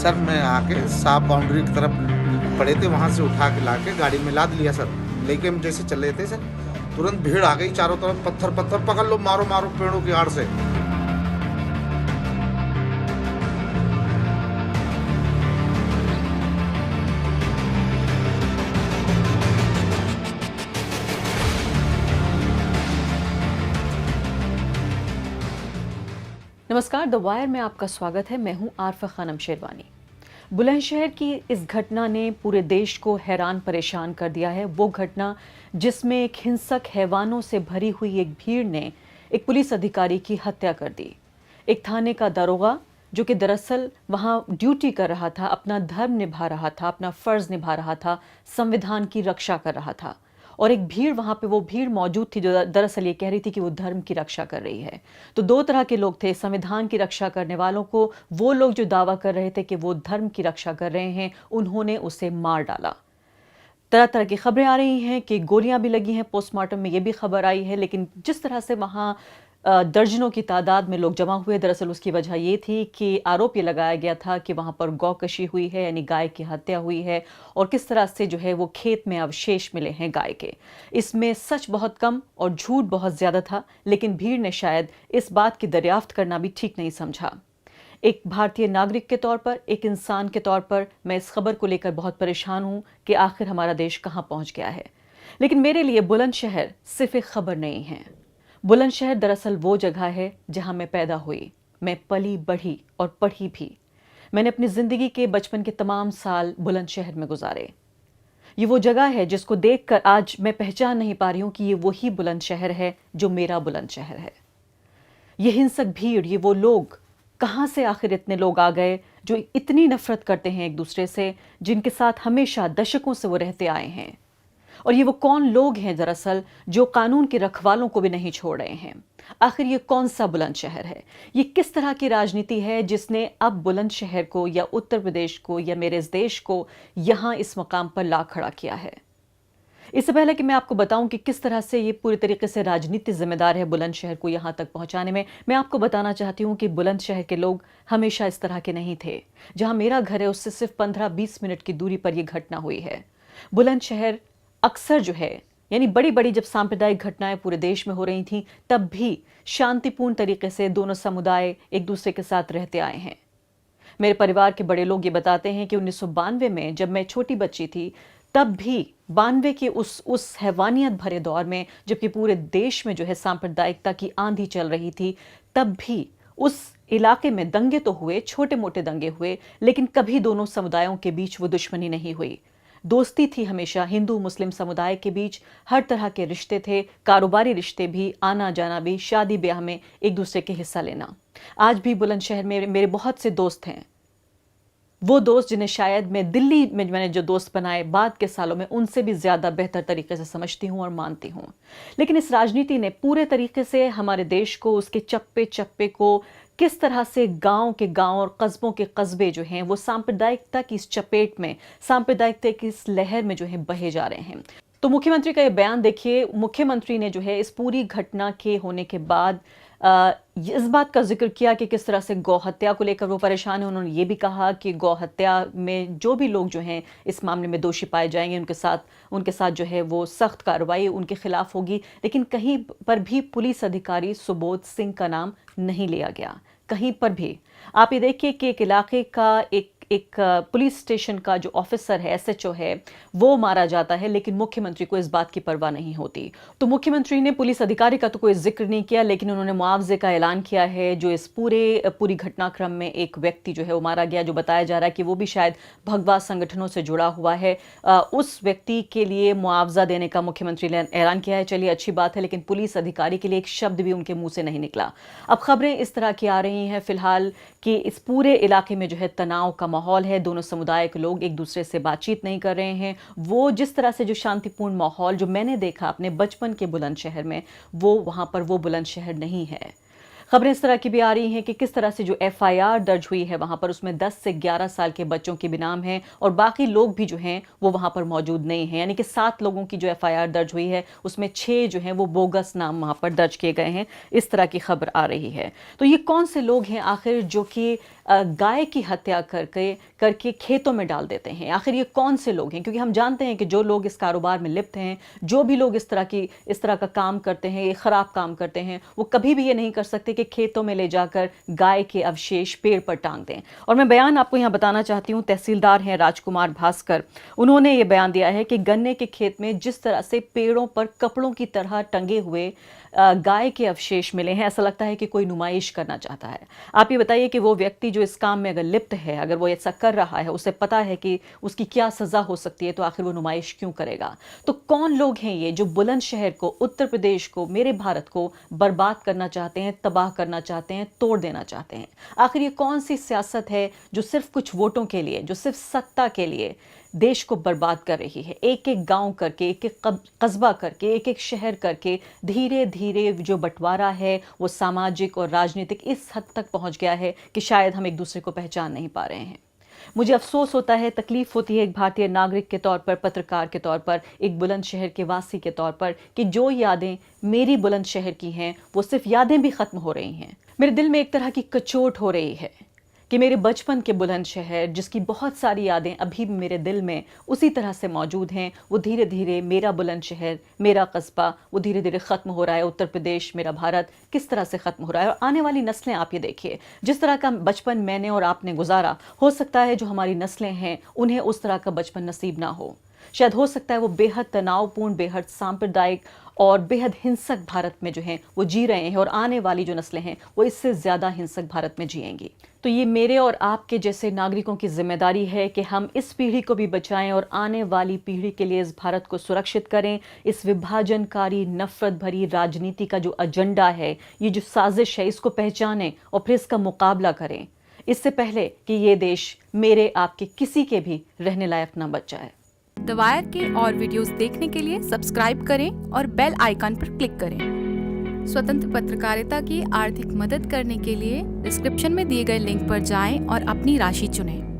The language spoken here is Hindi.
सर मैं आके साफ बाउंड्री की तरफ पड़े थे, वहाँ से उठा के लाके गाड़ी में लाद लिया सर। लेके हम जैसे चल रहे थे सर, तुरंत भीड़ आ गई चारों तरफ, पत्थर पत्थर पकड़ लो, मारो मारो पेड़ों की आड़ से। नमस्कार, द वायर में आपका स्वागत है। मैं हूं आरफा खानम शेरवानी। बुलंदशहर की इस घटना ने पूरे देश को हैरान परेशान कर दिया है। वो घटना जिसमें एक हिंसक हैवानों से भरी हुई एक भीड़ ने एक पुलिस अधिकारी की हत्या कर दी। एक थाने का दरोगा जो कि दरअसल वहां ड्यूटी कर रहा था, अपना धर्म निभा रहा था, अपना फर्ज निभा रहा था, संविधान की रक्षा कर रहा था। और एक भीड़ वहां पे वो भीड़ मौजूद थी जो दरअसल ये कह रही थी कि वो धर्म की रक्षा कर रही है। तो दो तरह के लोग थे, संविधान की रक्षा करने वालों को, वो लोग जो दावा कर रहे थे कि वो धर्म की रक्षा कर रहे हैं, उन्होंने उसे मार डाला। तरह तरह की खबरें आ रही हैं कि गोलियां भी लगी हैं, पोस्टमार्टम में ये भी खबर आई है। लेकिन जिस तरह से वहां दर्जनों की तादाद में लोग जमा हुए, दरअसल उसकी वजह ये थी कि आरोप ये लगाया गया था कि वहां पर गौकशी हुई है, यानी गाय की हत्या हुई है, और किस तरह से जो है वो खेत में अवशेष मिले हैं गाय के। इसमें सच बहुत कम और झूठ बहुत ज्यादा था, लेकिन भीड़ ने शायद इस बात की दरियाफ्त करना भी ठीक नहीं समझा। एक भारतीय नागरिक के तौर पर, एक इंसान के तौर पर मैं इस खबर को लेकर बहुत परेशान हूं कि आखिर हमारा देश कहां पहुंच गया है। लेकिन मेरे लिए बुलंदशहर सिर्फ एक खबर नहीं है। बुलंदशहर दरअसल वो जगह है जहां मैं पैदा हुई, मैं पली बढ़ी और पढ़ी भी। मैंने अपनी जिंदगी के बचपन के तमाम साल बुलंदशहर में गुजारे। ये वो जगह है जिसको देखकर आज मैं पहचान नहीं पा रही हूं कि ये वही बुलंदशहर है जो मेरा बुलंदशहर है। ये हिंसक भीड़, ये वो लोग, कहां से आखिर इतने लोग आ गए जो इतनी नफरत करते हैं एक दूसरे से, जिनके साथ हमेशा दशकों से वो रहते आए हैं। और ये वो कौन लोग हैं दरअसल जो कानून के रखवालों को भी नहीं छोड़ रहे हैं। आखिर ये कौन सा बुलंदशहर है? ये किस तरह की राजनीति है जिसने अब बुलंदशहर को या उत्तर प्रदेश को या मेरे इस देश को यहां इस मकाम पर ला खड़ा किया है? इससे पहले कि मैं आपको बताऊं कि किस तरह से ये पूरी तरीके से राजनीति जिम्मेदार है बुलंदशहर को यहां तक पहुंचाने में, मैं आपको बताना चाहती हूं कि बुलंदशहर के लोग हमेशा इस तरह के नहीं थे। जहां मेरा घर है उससे सिर्फ 15-20 मिनट की दूरी पर यह घटना हुई है। बुलंदशहर अक्सर जो है, यानी बड़ी बड़ी जब सांप्रदायिक घटनाएं पूरे देश में हो रही थी, तब भी शांतिपूर्ण तरीके से दोनों समुदाय एक दूसरे के साथ रहते आए हैं। मेरे परिवार के बड़े लोग ये बताते हैं कि 1992 में जब मैं छोटी बच्ची थी, तब भी 92 के उस हैवानियत भरे दौर में, जबकि पूरे देश में जो है सांप्रदायिकता की आंधी चल रही थी, तब भी उस इलाके में दंगे तो हुए, छोटे मोटे दंगे हुए, लेकिन कभी दोनों समुदायों के बीच वो दुश्मनी नहीं हुई। दोस्ती थी हमेशा हिंदू मुस्लिम समुदाय के बीच, हर तरह के रिश्ते थे, कारोबारी रिश्ते भी, आना जाना भी, शादी ब्याह में एक दूसरे के हिस्सा लेना। आज भी बुलंदशहर में मेरे बहुत से दोस्त हैं। वो दोस्त जिन्हें शायद मैं दिल्ली में मैंने जो दोस्त बनाए बाद के सालों में, उनसे भी ज्यादा बेहतर तरीके से समझती हूं और मानती हूं। लेकिन इस राजनीति ने पूरे तरीके से हमारे देश को, उसके चप्पे चप्पे को, किस तरह से गांव के गांव और कस्बों के कस्बे जो हैं वो सांप्रदायिकता की इस चपेट में, सांप्रदायिकता की इस लहर में जो है बहे जा रहे हैं। तो मुख्यमंत्री का ये बयान देखिए। मुख्यमंत्री ने जो है इस पूरी घटना के होने के बाद इस बात का जिक्र किया कि किस तरह से गौ हत्या को लेकर वो परेशान है। उन्होंने ये भी कहा कि गौ हत्या में जो भी लोग जो हैं इस मामले में दोषी पाए जाएंगे, उनके साथ जो है वो सख्त कार्रवाई उनके खिलाफ होगी। लेकिन कहीं पर भी पुलिस अधिकारी सुबोध सिंह का नाम नहीं लिया गया, कहीं पर भी। आप ये देखिए कि एक इलाके का एक पुलिस स्टेशन का जो ऑफिसर है, एसएचओ है, वो मारा जाता है, लेकिन मुख्यमंत्री को इस बात की परवाह नहीं होती। तो मुख्यमंत्री ने पुलिस अधिकारी का तो कोई जिक्र नहीं किया, लेकिन उन्होंने मुआवजे का ऐलान किया है। जो इस पूरी घटनाक्रम में एक व्यक्ति जो है वो मारा गया, जो बताया जा रहा है कि वो भी शायद भगवा संगठनों से जुड़ा हुआ है, उस व्यक्ति के लिए मुआवजा देने का मुख्यमंत्री ने ऐलान किया है। चलिए, अच्छी बात है, लेकिन पुलिस अधिकारी के लिए एक शब्द भी उनके मुंह से नहीं निकला। अब खबरें इस तरह की आ रही हैं फिलहाल कि इस पूरे इलाके में जो है तनाव का माहौल है, दोनों समुदाय के लोग एक दूसरे से बातचीत नहीं कर रहे हैं। वो जिस तरह से जो शांतिपूर्ण माहौल जो मैंने देखा अपने बचपन के बुलंदशहर में, वो वहां पर वो बुलंदशहर नहीं है। खबरें इस तरह की भी आ रही हैं कि किस तरह से जो एफआईआर दर्ज हुई है वहां पर उसमें 10 से 11 साल के बच्चों के भी नाम हैं और बाकी लोग भी जो हैं वो वहां पर मौजूद नहीं हैं, यानी कि 7 लोगों की जो एफआईआर दर्ज हुई है उसमें 6 जो हैं वो बोगस नाम वहां पर दर्ज किए गए हैं। इस तरह की खबर आ रही है। तो ये कौन से लोग हैं आखिर जो कि गाय की हत्या करके खेतों में डाल देते हैं? आखिर ये कौन से लोग हैं? क्योंकि हम जानते हैं कि जो लोग इस कारोबार में लिप्त हैं, जो भी लोग इस तरह का काम करते हैं, ये खराब काम करते हैं, वो कभी भी ये नहीं कर सकते कि खेतों में ले जाकर गाय के अवशेष पेड़ पर टांग दें। और मैं बयान आपको यहाँ बताना चाहती हूँ, तहसीलदार हैं राजकुमार भास्कर, उन्होंने ये बयान दिया है कि गन्ने के खेत में जिस तरह से पेड़ों पर कपड़ों की तरह टंगे हुए गाय के अवशेष मिले हैं, ऐसा लगता है कि कोई नुमाइश करना चाहता है। आप ये बताइए कि वो व्यक्ति जो इस काम में अगर लिप्त है, अगर वो ऐसा कर रहा है, उसे पता है कि उसकी क्या सजा हो सकती है, तो आखिर वो नुमाइश क्यों करेगा? तो कौन लोग हैं ये जो बुलंदशहर को, उत्तर प्रदेश को, मेरे भारत को बर्बाद करना चाहते हैं, तबाह करना चाहते हैं, तोड़ देना चाहते हैं? आखिर ये कौन सी सियासत है जो सिर्फ कुछ वोटों के लिए, जो सिर्फ सत्ता के लिए देश को बर्बाद कर रही है? एक एक गांव करके, एक एक कस्बा करके, एक एक शहर करके धीरे धीरे जो बंटवारा है वो सामाजिक और राजनीतिक इस हद तक पहुंच गया है कि शायद हम एक दूसरे को पहचान नहीं पा रहे हैं। मुझे अफसोस होता है, तकलीफ होती है एक भारतीय नागरिक के तौर पर, पत्रकार के तौर पर, एक बुलंदशहर के वासी के तौर पर, कि जो यादें मेरी बुलंदशहर की हैं वो सिर्फ यादें भी खत्म हो रही हैं। मेरे दिल में एक तरह की कचोट हो रही है कि मेरे बचपन के बुलंदशहर, जिसकी बहुत सारी यादें अभी भी मेरे दिल में उसी तरह से मौजूद हैं, वो धीरे धीरे, मेरा बुलंदशहर, मेरा कस्बा, वो धीरे धीरे ख़त्म हो रहा है। उत्तर प्रदेश, मेरा भारत किस तरह से ख़त्म हो रहा है। और आने वाली नस्लें, आप ये देखिए, जिस तरह का बचपन मैंने और आपने गुजारा, हो सकता है जो हमारी नस्लें हैं उन्हें उस तरह का बचपन नसीब ना हो। शायद हो सकता है वो बेहद तनावपूर्ण, बेहद सांप्रदायिक और बेहद हिंसक भारत में जो हैं वो जी रहे हैं, और आने वाली जो नस्लें हैं वो इससे ज़्यादा हिंसक भारत में जिएंगी। तो ये मेरे और आपके जैसे नागरिकों की जिम्मेदारी है कि हम इस पीढ़ी को भी बचाएं और आने वाली पीढ़ी के लिए इस भारत को सुरक्षित करें। इस विभाजनकारी, नफरत भरी राजनीति का जो एजेंडा है, ये जो साजिश है, इसको पहचानें और फिर इसका मुकाबला करें, इससे पहले कि ये देश मेरे आपके किसी के भी रहने लायक न बच जाए। द वायर के और वीडियोस देखने के लिए सब्सक्राइब करें और बेल आइकन पर क्लिक करें। स्वतंत्र पत्रकारिता की आर्थिक मदद करने के लिए डिस्क्रिप्शन में दिए गए लिंक पर जाएं और अपनी राशि चुनें।